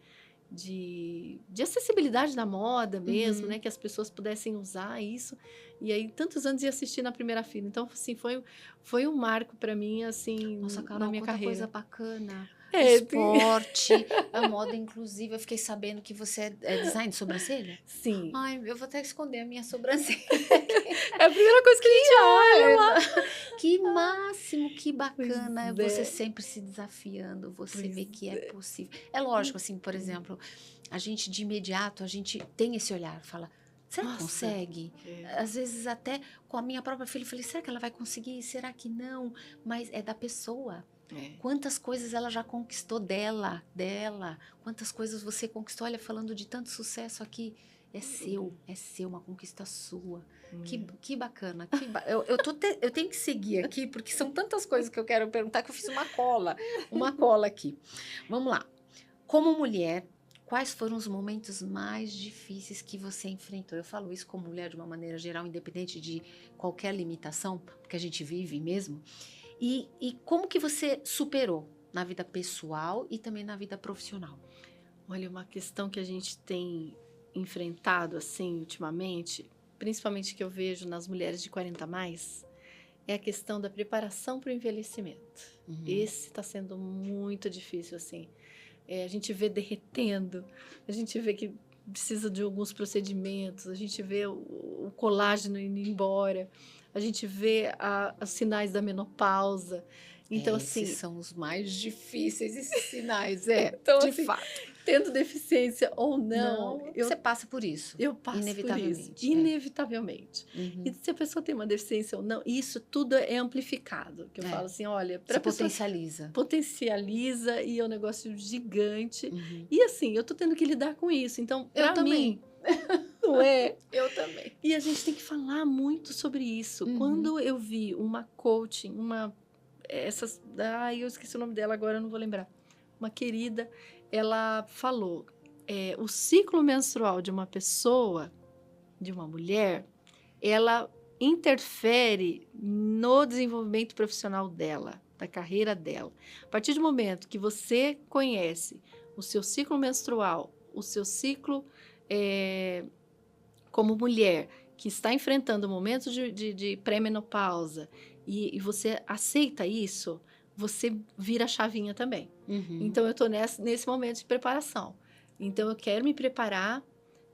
acessibilidade da moda mesmo, né? Que as pessoas pudessem usar isso. E aí, tantos anos ia assistir na primeira fila. Então, assim, foi um marco para mim, assim, Nossa, Carol, na minha quanta carreira. coisa bacana. Esporte, a moda inclusiva. Eu fiquei sabendo que você é design de sobrancelha? Sim. Ai, eu vou até esconder a minha sobrancelha. É a primeira coisa que a gente olha lá. Que máximo, que bacana. Pois Você é. sempre se desafiando, você vê que é possível. É lógico, assim, por exemplo, a gente de imediato, a gente tem esse olhar, fala, será que Nossa, consegue? Às vezes até com a minha própria filha, eu falei, será que ela vai conseguir? Será que não? Mas é da pessoa. Quantas coisas ela já conquistou dela. Quantas coisas você conquistou. Olha, falando de tanto sucesso aqui, é seu, uma conquista sua. Que bacana. Eu tenho que seguir aqui, porque são tantas coisas que eu quero perguntar que eu fiz uma cola aqui. Vamos lá. Como mulher, quais foram os momentos mais difíceis que você enfrentou? Eu falo isso como mulher de uma maneira geral, independente de qualquer limitação, porque a gente vive mesmo. E como que você superou na vida pessoal e também na vida profissional? Olha, uma questão que a gente tem enfrentado, assim, ultimamente, principalmente que eu vejo nas mulheres de 40 a mais, é a questão da preparação para o envelhecimento. Esse está sendo muito difícil, assim. A gente vê derretendo, a gente vê que precisa de alguns procedimentos, a gente vê o colágeno indo embora, a gente vê os sinais da menopausa. Então, Esses assim, são os mais difíceis, esses sinais, então, de assim, fato. tendo deficiência ou não, Não, você passa por isso, eu passo por isso, inevitavelmente. inevitavelmente. E Uhum. se a pessoa tem uma deficiência ou não, isso tudo é amplificado. Que eu falo assim, olha, para Se a pessoa potencializa. potencializa e é um negócio gigante. Uhum. E assim, eu tô tendo que lidar com isso. Então, Eu para também. mim, não é? Eu também. E a gente tem que falar muito sobre isso. Uhum. Quando eu vi uma coaching, eu esqueci o nome dela agora, eu não vou lembrar. Uma querida, ela falou, o ciclo menstrual de uma pessoa, de uma mulher, ela interfere no desenvolvimento profissional dela, da carreira dela. A partir do momento que você conhece o seu ciclo menstrual, o seu ciclo como mulher que está enfrentando momentos de pré-menopausa e você aceita isso, você vira a chavinha também. Uhum. Então, eu estou nesse momento de preparação. Então, eu quero me preparar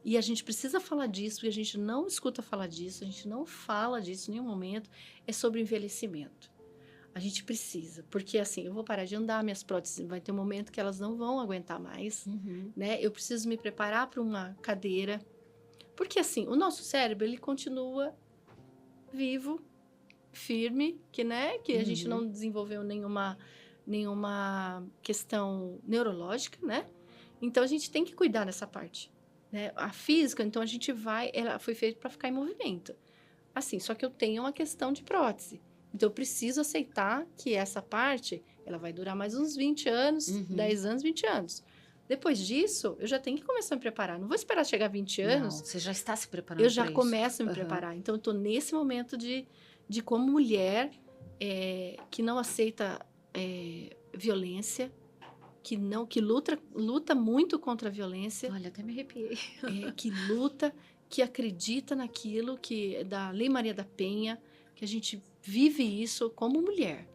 e a gente precisa falar disso e a gente não escuta falar disso, a gente não fala disso em nenhum momento, é sobre envelhecimento. A gente precisa, porque assim, eu vou parar de andar, minhas próteses, vai ter um momento que elas não vão aguentar mais, Uhum. né? Eu preciso me preparar para uma cadeira, porque assim, o nosso cérebro, ele continua vivo, firme, que a gente não desenvolveu nenhuma questão neurológica, né? Então a gente tem que cuidar dessa parte, né? A física, então ela foi feita para ficar em movimento. Assim, só que eu tenho uma questão de prótese. Então eu preciso aceitar que essa parte, ela vai durar mais uns 20 anos, 10 anos, 20 anos. Depois disso, eu já tenho que começar a me preparar. Não vou esperar chegar a 20 anos. Não, você já está se preparando Eu já para isso. começo a me preparar. Então, eu estou nesse momento de como mulher que não aceita violência, que luta muito contra a violência, Olha, até me arrepiei. que luta, que acredita naquilo, que da Lei Maria da Penha, que a gente vive isso como mulher.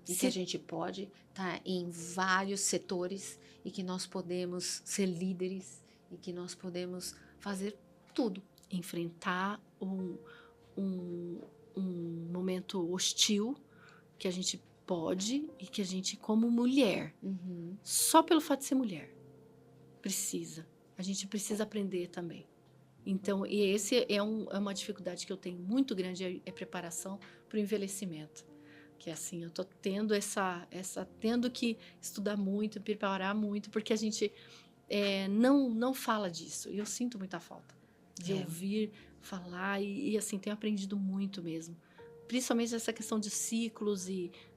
E que a gente pode estar em vários setores e que nós podemos ser líderes e que nós podemos fazer tudo. Enfrentar um momento hostil que a gente pode e que a gente, como mulher, só pelo fato de ser mulher, a gente precisa aprender também. Então, e esse é uma dificuldade que eu tenho muito grande, é preparação para o envelhecimento. Que assim, eu tô tendo tendo que estudar muito, preparar muito, porque a gente não fala disso. E eu sinto muita falta de ouvir, falar, e assim, tenho aprendido muito mesmo. Principalmente essa questão de ciclos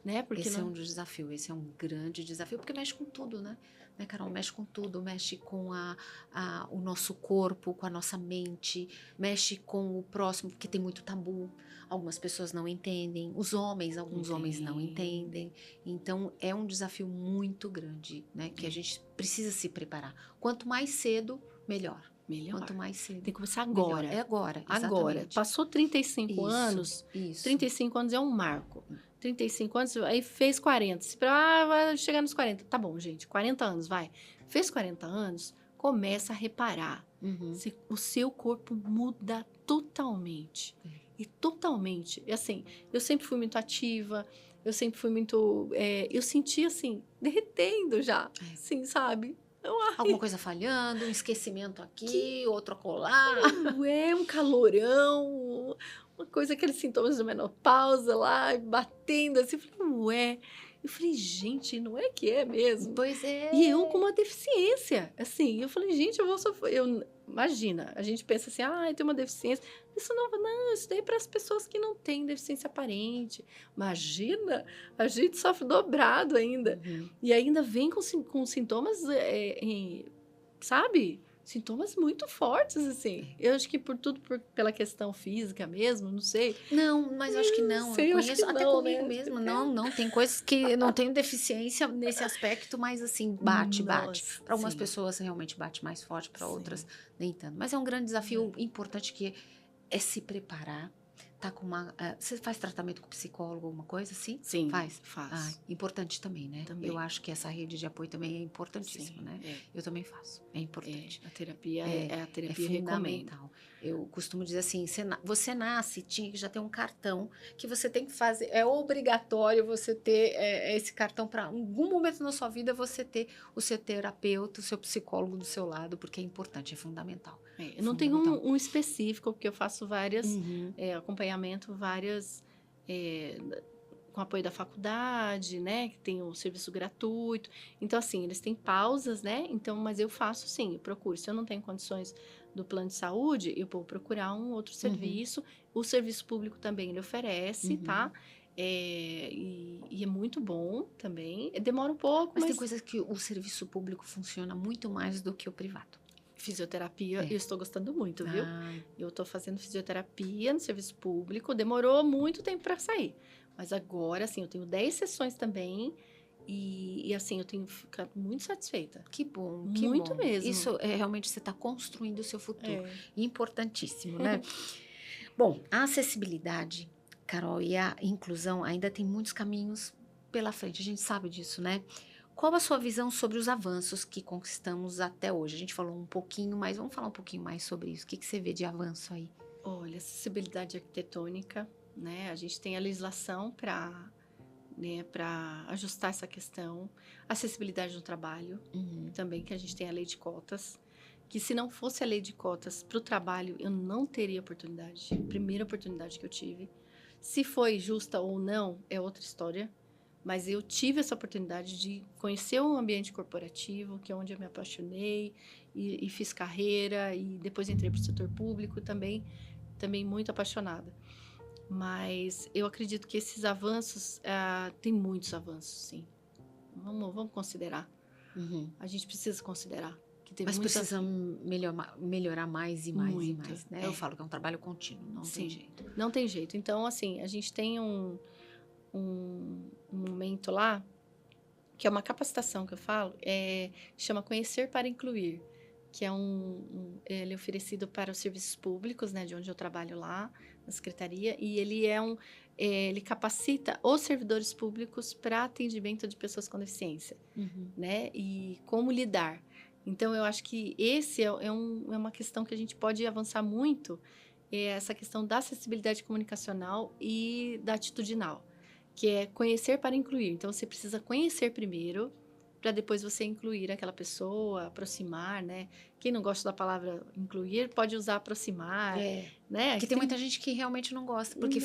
né? Porque esse é um desafio, esse é um grande desafio, porque mexe com tudo, né, Carol? Mexe com tudo, mexe com o nosso corpo, com a nossa mente, mexe com o próximo, porque tem muito tabu. Algumas pessoas não entendem, alguns homens não entendem. Então, é um desafio muito grande, né? Que a gente precisa se preparar. Quanto mais cedo, melhor. Quanto mais cedo. Tem que começar agora. Melhor. É agora, exatamente. Agora. Passou 35 anos, 35 anos é um marco. 35 anos, aí fez 40. Vai chegar nos 40. Tá bom, gente, 40 anos, vai. Fez 40 anos, começa a reparar. O seu corpo muda totalmente. E totalmente. Assim, eu sempre fui muito ativa, eu sempre fui muito... eu sentia, assim, derretendo já, assim, sabe? Alguma coisa falhando, um esquecimento aqui, outro acolá. Um calorão, uma coisa, aqueles sintomas de menopausa lá, batendo assim. Eu falei, gente, não é que é mesmo? Pois é. E eu com uma deficiência, assim, eu falei, gente, eu vou sofrer. Imagina, a gente pensa assim, tem uma deficiência. Isso daí é para as pessoas que não têm deficiência aparente. Imagina, a gente sofre dobrado ainda. E ainda vem com sintomas, sabe? Sintomas muito fortes, assim. Eu acho que pela questão física mesmo, não sei. Não, mas eu acho que não. Sei, eu conheço até não, comigo né? mesmo. Não, tem coisas que não tenho deficiência nesse aspecto, mas assim, bate. Para algumas pessoas realmente bate mais forte, para outras nem tanto. Mas é um grande desafio importante que é se preparar, tá com uma... você faz tratamento com psicólogo, alguma coisa assim? Sim, Faz? faço. Importante também, né? Também. Eu acho que essa rede de apoio também é importantíssima, Sim, né? é. Eu também faço. É importante. A terapia a É terapia recomendo. fundamental. Eu costumo dizer assim, você nasce, tinha que já ter um cartão que você tem que fazer. É obrigatório você ter esse cartão para algum momento na sua vida você ter o seu terapeuta, o seu psicólogo do seu lado, porque é importante, é fundamental. Eu não tenho Fundamental. um específico, porque eu faço várias, Uhum. acompanhamento, várias, com apoio da faculdade, né, que tem o serviço gratuito. Então, assim, eles têm pausas, né, então, mas eu faço sim, eu procuro. Se eu não tenho condições do plano de saúde, eu vou procurar um outro serviço. O serviço público também ele oferece, tá? E é muito bom também. Demora um pouco, Mas tem mas coisas que o serviço público funciona muito mais do que o privado. fisioterapia, É. eu estou gostando muito, viu? Ah, Eu estou fazendo fisioterapia no serviço público, demorou muito tempo para sair. Mas agora, assim, eu tenho 10 sessões também e assim, eu tenho ficado muito satisfeita. que bom, que Muito bom. mesmo. Isso é realmente você está construindo o seu futuro. É. Importantíssimo, né? Bom, a acessibilidade, Carol, e a inclusão ainda tem muitos caminhos pela frente, a gente sabe disso, né? Qual a sua visão sobre os avanços que conquistamos até hoje? A gente falou um pouquinho, mas vamos falar um pouquinho mais sobre isso. O que você vê de avanço aí? Olha, acessibilidade arquitetônica, né? A gente tem a legislação para, né, para ajustar essa questão. Acessibilidade no trabalho, também, que a gente tem a lei de cotas. Que se não fosse a lei de cotas para o trabalho, eu não teria oportunidade. Primeira oportunidade que eu tive. Se foi justa ou não, é outra história. Mas eu tive essa oportunidade de conhecer o ambiente corporativo, que é onde eu me apaixonei e fiz carreira. E depois entrei para o setor público também muito apaixonada. Mas eu acredito que esses avanços, tem muitos avanços, sim. Vamos considerar. A gente precisa considerar. Mas precisa melhorar mais e mais e mais, né? Eu falo que é um trabalho contínuo, não tem jeito. Não tem jeito. Então, assim, a gente tem um momento lá, que é uma capacitação que eu falo, chama Conhecer para Incluir, que é ele é oferecido para os serviços públicos, né, de onde eu trabalho lá, na secretaria, e ele capacita os servidores públicos para atendimento de pessoas com deficiência, né, e como lidar. Então, eu acho que esse é uma questão que a gente pode avançar muito, essa questão da acessibilidade comunicacional e da atitudinal, que é conhecer para incluir. Então, você precisa conhecer primeiro, para depois você incluir aquela pessoa, aproximar, né? Quem não gosta da palavra incluir, pode usar aproximar, né? Porque tem muita gente que realmente não gosta, porque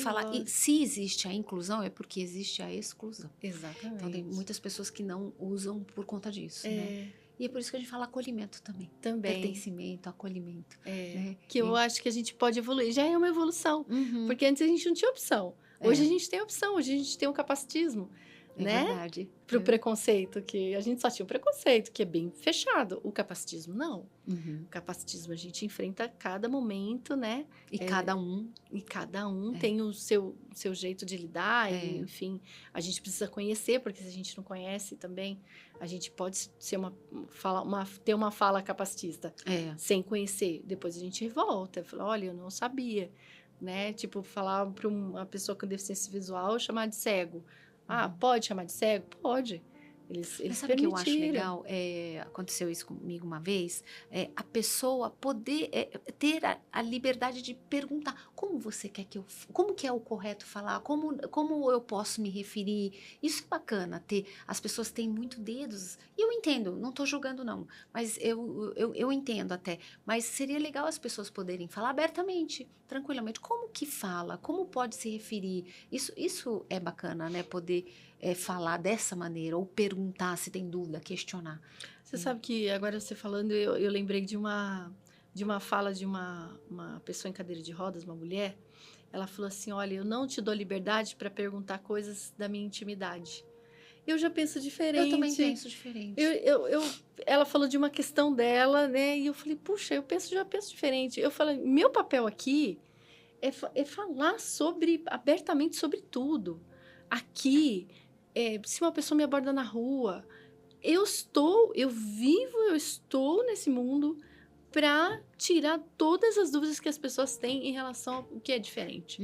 se existe a inclusão, é porque existe a exclusão. Exatamente. Então, tem muitas pessoas que não usam por conta disso, né? E é por isso que a gente fala acolhimento também. Pertencimento, acolhimento. Né? Que eu acho que a gente pode evoluir. Já é uma evolução. Porque antes a gente não tinha opção. Hoje a gente tem opção, hoje a gente tem o capacitismo. Né? Verdade. Para o preconceito, que a gente só tinha o preconceito, que é bem fechado. O capacitismo, não. O capacitismo a gente enfrenta a cada momento, né? E cada um. E cada um tem o seu jeito de lidar, e, enfim, a gente precisa conhecer, porque se a gente não conhece também, a gente pode ser ter uma fala capacitista sem conhecer. Depois a gente volta, fala, olha, eu não sabia, né? Tipo, falar para uma pessoa com deficiência visual, chamar de cego. Pode chamar de cego? Pode. Eles Mas sabe o que eu acho legal? Aconteceu isso comigo uma vez. A pessoa poder ter a liberdade de perguntar como você quer que como que é o correto falar, como eu posso me referir. Isso é bacana ter. As pessoas têm muito dedos. E eu entendo, não estou julgando não, mas eu entendo até. Mas seria legal as pessoas poderem falar abertamente, tranquilamente. Como que fala? Como pode se referir? Isso é bacana, né? Poder falar dessa maneira, ou perguntar se tem dúvida, questionar. Você sabe que agora você falando, eu lembrei de uma fala de uma pessoa em cadeira de rodas, uma mulher. Ela falou assim, olha, eu não te dou liberdade para perguntar coisas da minha intimidade. Eu já penso diferente. Eu também penso diferente. Ela falou de uma questão dela, né? E eu falei, puxa, já penso diferente. Eu falei, meu papel aqui é falar abertamente sobre tudo. Aqui, se uma pessoa me aborda na rua, eu estou nesse mundo para tirar todas as dúvidas que as pessoas têm em relação ao que é diferente.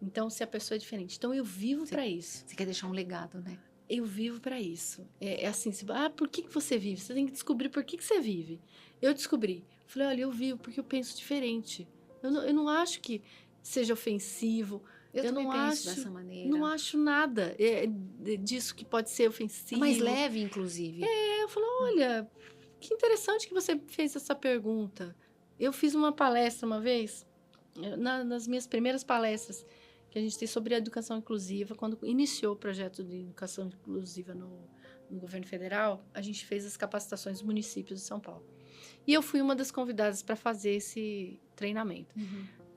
Então, se a pessoa é diferente. Então, eu vivo para isso. Você quer deixar um legado, né? Eu vivo para isso. É assim, por que você vive? Você tem que descobrir por que você vive. Eu descobri. Falei, olha, eu vivo porque eu penso diferente. Eu não acho que seja ofensivo. Eu também não penso acho dessa maneira. Não acho nada disso que pode ser ofensivo. É mais leve, inclusive. Eu falo, olha, que interessante que você fez essa pergunta. Eu fiz uma palestra uma vez, nas minhas primeiras palestras, que a gente tem sobre a educação inclusiva. Quando iniciou o projeto de educação inclusiva no governo federal, a gente fez as capacitações dos municípios de São Paulo. E eu fui uma das convidadas para fazer esse treinamento.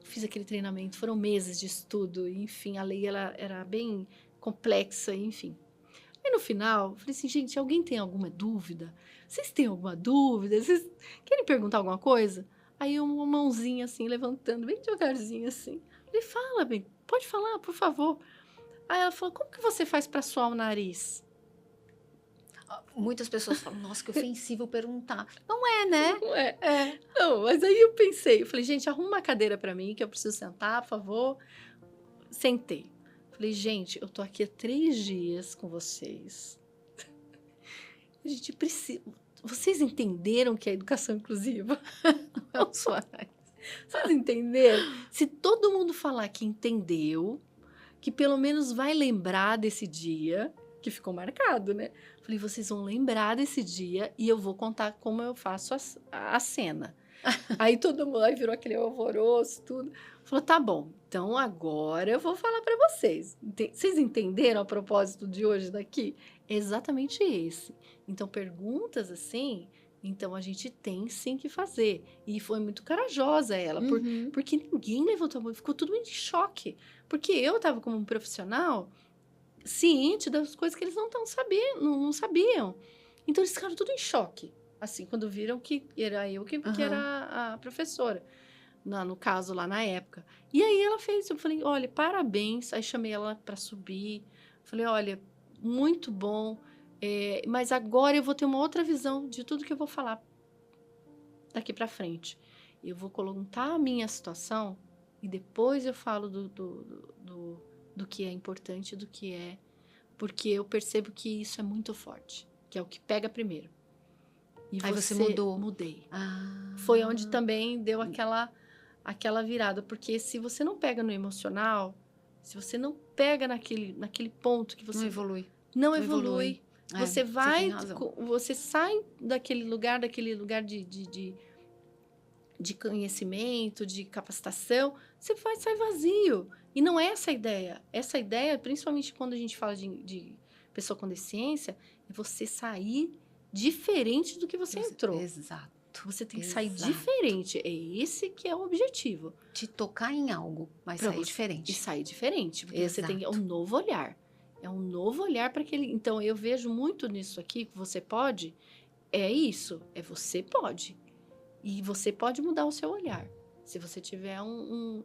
Fiz aquele treinamento, foram meses de estudo, enfim, a lei ela era bem complexa, enfim. E no final, eu falei assim, gente, alguém tem alguma dúvida? Vocês têm alguma dúvida? Vocês querem perguntar alguma coisa? Aí uma mãozinha assim, levantando, bem devagarzinho assim. Eu falei, fala, bem, pode falar, por favor. Aí ela falou, como que você faz para suar o nariz? Muitas pessoas falam, nossa, que ofensivo perguntar. Não é, né? Não é. Não, mas aí eu pensei, eu falei, gente, arruma uma cadeira para mim, que eu preciso sentar, por favor. Sentei. Falei, gente, eu tô aqui há 3 dias com vocês. A gente precisa... Vocês entenderam o que é educação inclusiva? Não só. Vocês entenderam? Se todo mundo falar que entendeu, que pelo menos vai lembrar desse dia, que ficou marcado, né? Falei, vocês vão lembrar desse dia e eu vou contar como eu faço a cena. Aí todo mundo aí virou aquele alvoroço, tudo. Falou, tá bom, então agora eu vou falar para vocês. Vocês entenderam a propósito de hoje daqui? É exatamente esse. Então, perguntas assim, então a gente tem sim que fazer. E foi muito corajosa ela, porque ninguém levantou a mão, ficou todo mundo em choque. Porque eu estava como um profissional ciente das coisas que eles não sabiam. Então, eles ficaram tudo em choque. Assim, quando viram que era eu que era a professora, no caso lá na época. E aí ela fez, eu falei, olha, parabéns. Aí chamei ela para subir. Falei, olha, muito bom, mas agora eu vou ter uma outra visão de tudo que eu vou falar daqui para frente. Eu vou contar a minha situação e depois eu falo do que é importante, do que é... Porque eu percebo que isso é muito forte, que é o que pega primeiro. E aí você mudou? Mudei. Foi onde também deu aquela virada. Porque se você não pega no emocional, se você não pega naquele ponto que você... Não evolui. Não evolui. Você você sai daquele lugar de conhecimento, de capacitação, você sai vazio. E não é essa a ideia. Essa ideia, principalmente quando a gente fala de pessoa com deficiência, é você sair diferente do que você entrou. Exato. Você tem que sair diferente. É esse que é o objetivo. Te tocar em algo, mas sair diferente. E sair diferente. Porque você tem um novo olhar. É um novo olhar para aquele... Então, eu vejo muito nisso aqui, que você pode... É isso. É você pode. E você pode mudar o seu olhar. Se você tiver uma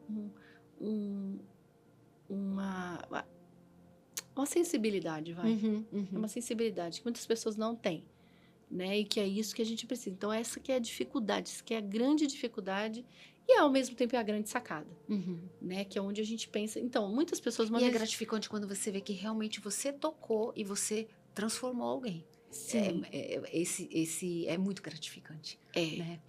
sensibilidade, vai. É uma sensibilidade que muitas pessoas não têm. Né? E que é isso que a gente precisa. Então, essa que é a dificuldade, essa que é a grande dificuldade e, ao mesmo tempo, é a grande sacada. Né? Que é onde a gente pensa... Então, muitas pessoas... E é gratificante quando você vê que realmente você tocou e você transformou alguém. Sim. Esse é muito gratificante. Né?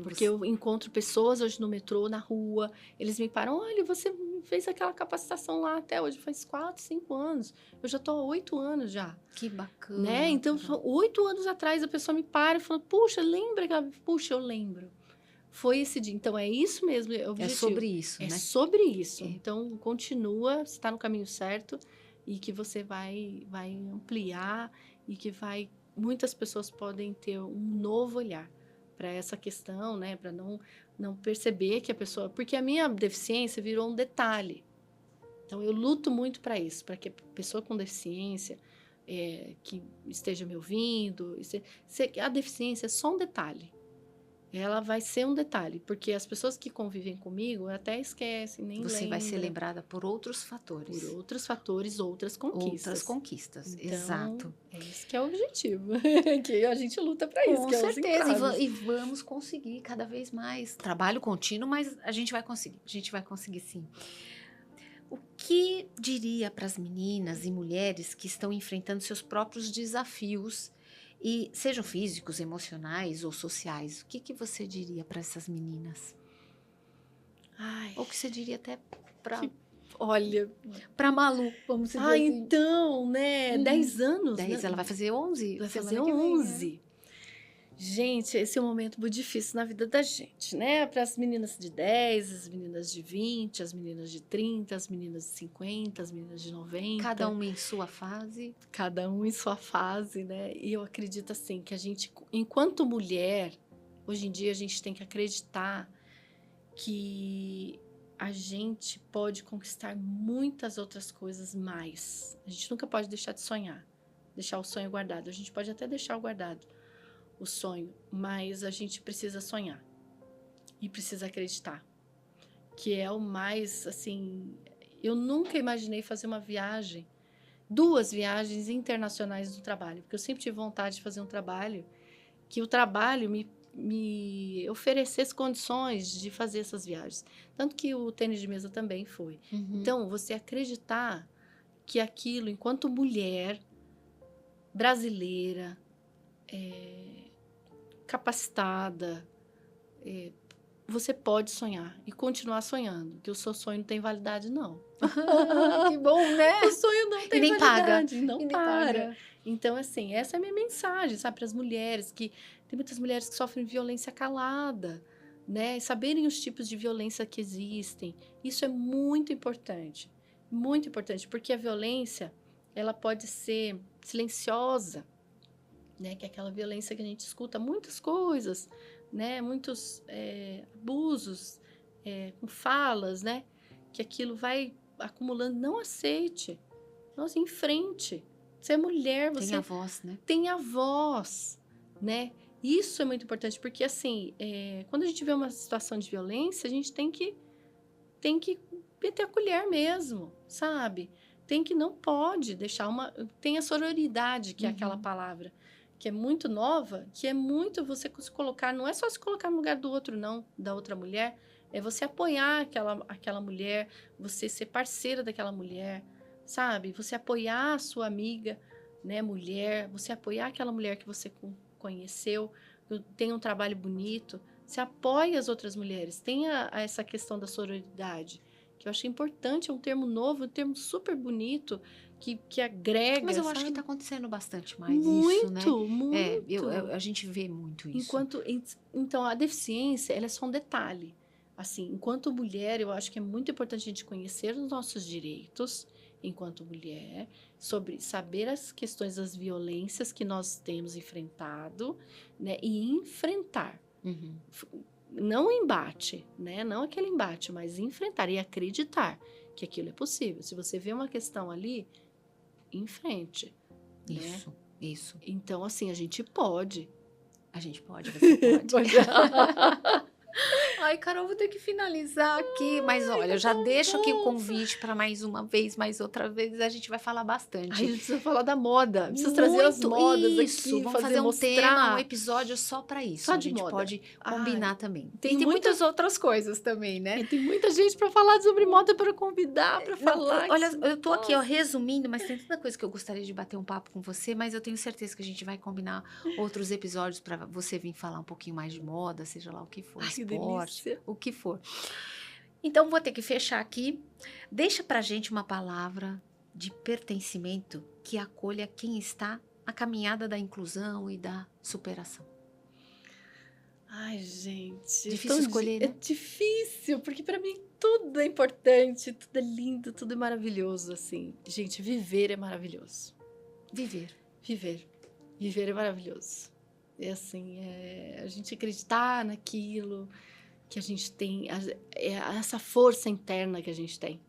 Porque eu encontro pessoas hoje no metrô, na rua, eles me param, olha, você fez aquela capacitação lá até hoje, faz 4, 5 anos. Eu já estou há 8 anos já. Que bacana. Né? Então, 8 anos atrás, a pessoa me para e fala, puxa, lembra? Puxa, eu lembro. Foi esse dia. Então, é isso mesmo. É sobre isso, né? É sobre isso. Então, continua, você está no caminho certo e que você vai ampliar e que muitas pessoas podem ter um novo olhar para essa questão, né? Para não perceber que a pessoa... Porque a minha deficiência virou um detalhe. Então, eu luto muito para isso, para que a pessoa com deficiência que esteja me ouvindo... A deficiência é só um detalhe. ela vai ser um detalhe, porque as pessoas que convivem comigo até esquecem, nem Você vai ser lembram, lembrada por outros por fatores. outros fatores, outras Outras conquistas. conquistas, Então, exato. é isso que é o objetivo, que a gente luta para isso, Com que é os certeza, entraves. e vamos conseguir cada vez mais. Trabalho contínuo, mas a gente vai conseguir sim. O que diria para as meninas e mulheres que estão enfrentando seus próprios desafios, e sejam físicos, emocionais ou sociais? O que você diria para essas meninas? Ai, Ou que você diria até para que, olha, Malu, vamos dizer assim. então, né, 10 anos, 10, né? ela vai fazer 11 Vai fazer semana que vem, né? 11. Gente, esse é um momento muito difícil na vida da gente, né? Para as meninas de 10, as meninas de 20, as meninas de 30, as meninas de 50, as meninas de 90. Cada uma em sua fase. Cada um em sua fase, né? E eu acredito assim que a gente, enquanto mulher, hoje em dia a gente tem que acreditar que a gente pode conquistar muitas outras coisas mais. A gente nunca pode deixar de sonhar, deixar o sonho guardado. A gente pode até deixar o guardado, o sonho, mas a gente precisa sonhar e precisa acreditar, que é o mais, assim, eu nunca imaginei fazer uma viagem, 2 viagens internacionais do trabalho, porque eu sempre tive vontade de fazer um trabalho, que o trabalho me oferecesse condições de fazer essas viagens. Tanto que o tênis de mesa também foi. Então, você acreditar que aquilo, enquanto mulher brasileira, capacitada, você pode sonhar e continuar sonhando, que o seu sonho não tem validade, não. Que bom, né? O sonho não tem nem paga. validade, não E nem para. paga. Então, assim, essa é a minha mensagem, sabe, para as mulheres, que tem muitas mulheres que sofrem violência calada, né? E saberem os tipos de violência que existem. Isso é muito importante, porque a violência, ela pode ser silenciosa, né? Que é aquela violência que a gente escuta muitas coisas, né? Muitos abusos com falas, né? Que aquilo vai acumulando. Não aceite. Nossa, em frente. Você é mulher, você Tem a voz, né? tem a voz, né? Isso é muito importante, porque assim, quando a gente vê uma situação de violência, a gente tem que meter a colher mesmo, sabe? Não pode deixar tem a sororidade, que é aquela palavra, que é muito nova, que é muito você se colocar, não é só se colocar no lugar do outro, não, da outra mulher, é você apoiar aquela mulher, você ser parceira daquela mulher, sabe? Você apoiar a sua amiga, né, mulher, você apoiar aquela mulher que você conheceu, tem um trabalho bonito, você apoia as outras mulheres, tem essa questão da sororidade, que eu achei importante, é um termo novo, um termo super bonito, que agrega, Mas eu sabe? acho que está acontecendo bastante mais isso, né? Muito. A gente vê muito isso. Então, a deficiência, ela é só um detalhe. Assim, enquanto mulher, eu acho que é muito importante a gente conhecer os nossos direitos, enquanto mulher, sobre saber as questões das violências que nós temos enfrentado, né? E enfrentar. Não o embate, né? Não aquele embate, mas enfrentar e acreditar que aquilo é possível. Se você vê uma questão ali, enfrente. Isso, né? Isso. Então, assim, a gente pode. A gente pode, você pode. Ai, Carol, vou ter que finalizar aqui, mas olha, eu já deixo aqui o convite para mais uma vez, mais outra vez, a gente vai falar bastante. A gente precisa falar da moda, precisa trazer as modas isso, aqui, vamos fazer um tema, um mostrar. episódio só para isso. Só a de gente moda. pode combinar também. Tem muitas outras coisas também, né? Tem muita gente para falar sobre moda, para convidar, para falar. Olha, eu tô aqui, ó, resumindo, mas tem tanta coisa que eu gostaria de bater um papo com você, mas eu tenho certeza que a gente vai combinar outros episódios para você vir falar um pouquinho mais de moda, seja lá o que for, esporte, o que for. Então, vou ter que fechar aqui. Deixa pra gente uma palavra de pertencimento que acolha quem está na caminhada da inclusão e da superação. Ai, gente. Difícil escolher, né? É difícil, porque para mim tudo é importante, tudo é lindo, tudo é maravilhoso, assim. Gente, viver é maravilhoso. Viver. Viver é maravilhoso. É assim, a gente acreditar naquilo que a gente tem, essa força interna que a gente tem,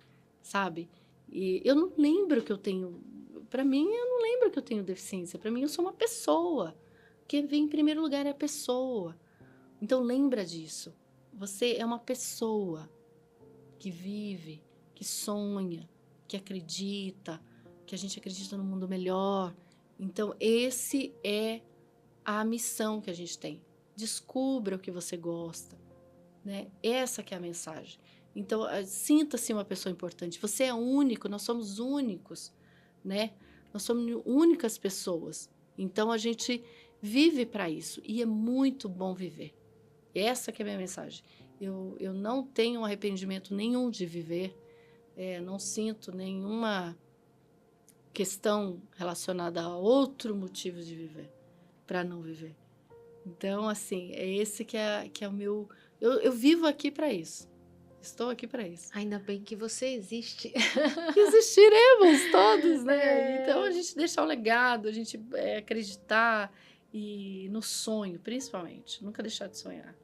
sabe? E eu não lembro que eu tenho, para mim, eu não lembro que eu tenho deficiência. Para mim, eu sou uma pessoa. Quem vem em primeiro lugar é a pessoa. Então, lembra disso. Você é uma pessoa que vive, que sonha, que acredita, que a gente acredita no mundo melhor. Então, esse é a missão que a gente tem. Descubra o que você gosta, né? Essa que é a mensagem. Então, sinta-se uma pessoa importante. Você é único, nós somos únicos, né? Nós somos únicas pessoas. Então, a gente vive para isso. E é muito bom viver. Essa que é a minha mensagem. Eu não tenho arrependimento nenhum de viver. Não sinto nenhuma questão relacionada a outro motivo de viver, para não viver. Então, assim, é esse que é o meu... Eu vivo aqui para isso. Estou aqui para isso. Ainda bem que você existe. Existiremos todos, né? Então, a gente deixar o legado, a gente acreditar e no sonho, principalmente. Nunca deixar de sonhar.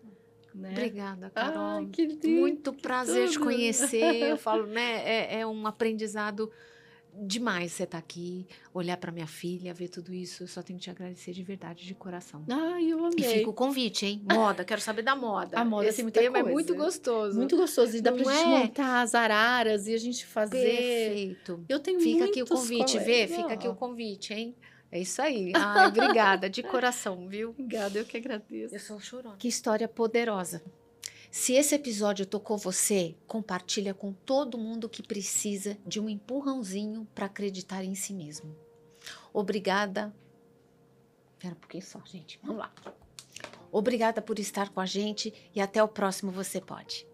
Né? Obrigada, Carol. Ai, que muito prazer te tudo. conhecer. Eu falo, né? É um aprendizado demais você estar aqui, olhar para minha filha, ver tudo isso. Eu só tenho que te agradecer de verdade, de coração. Ai, eu amei. E fica o convite, hein? Moda, quero saber da moda. A moda Esse tem muita tema coisa. é muito gostoso. Muito gostoso. E dá Não pra gente é? montar as araras e a gente fazer. Perfeito. Eu tenho Fica muitos aqui o convite, colegas. vê? Fica aqui o convite, hein? É isso aí. Ai, obrigada, de coração, viu? Obrigada, eu que agradeço. Eu sou chorona. Que história poderosa. Se esse episódio tocou você, compartilha com todo mundo que precisa de um empurrãozinho para acreditar em si mesmo. Obrigada. Espera um pouquinho só, gente. Vamos lá. Obrigada por estar com a gente e até o próximo Você Pode.